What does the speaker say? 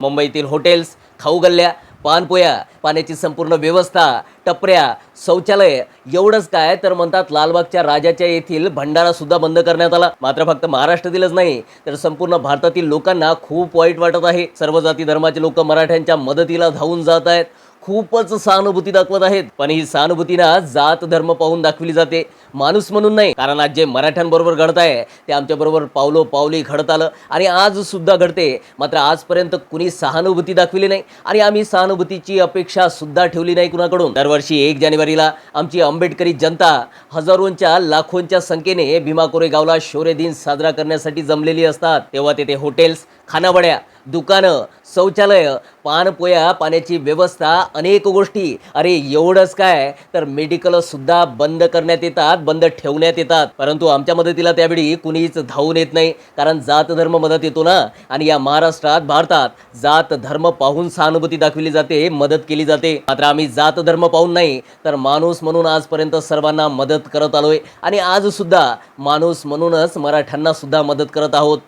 मुंबईतील हॉटेल्स, खाऊ गल्ल्या, पानपोया, पाण्याची संपूर्ण व्यवस्था, टपऱ्या, शौचालय एवढंच काय तर म्हणतात लालबागच्या राजाच्या येथील भंडारा सुद्धा बंद करण्यात आला. मात्र फक्त महाराष्ट्रातीलच नाही तर संपूर्ण भारतातील लोकांना खूप वाईट वाटत आहे. सर्व जाती धर्माचे लोक मराठ्यांच्या मदतीला धावून जात आहेत. खूपच सहानुभूती दाखवत आहेत. पण ही सहानुभूती ना जात धर्म पाहून दाखवली जाते, माणूस म्हणून नाही. कारण आज जे मराठ्यांबरोबर घडत आहे ते आमच्याबरोबर पावलोपावली घडत आलं आणि आज सुद्धा घडते. मात्र आजपर्यंत कुणी सहानुभूती दाखविली नाही आणि आम्ही सहानुभूतीची अपेक्षा सुद्धा ठेवली नाही कुणाकडून. दरवर्षी 1 जानेवारीला आमची आंबेडकरी जनता हजारोंच्या लाखोंच्या संख्येने भीमा कोरेगावला शौर्य दिन साजरा करण्यासाठी जमलेली असतात. तेव्हा तेथे हॉटेल्स, खानावळ्या, दुकानं, शौचालय, पानपोया, पाण्याची व्यवस्था, अनेक गोष्टी, अरे एवढंच काय तर मेडिकल सुद्धा बंद करण्यात येतात, बंद ठेवण्यात येतात. परंतु आमच्या मदतीला त्यावेळी कुणीच धावून येत नाही. कारण जात धर्म मदत येतो ना. आणि या महाराष्ट्रात, भारतात जात धर्म पाहून सहानुभूती दाखवली जाते, मदत केली जाते. मात्र आम्ही जात धर्म पाहून नाही तर माणूस म्हणून आजपर्यंत सर्वांना मदत करत आलोय आणि आज सुद्धा माणूस म्हणूनच मराठ्यांना सुद्धा मदत करत आहोत.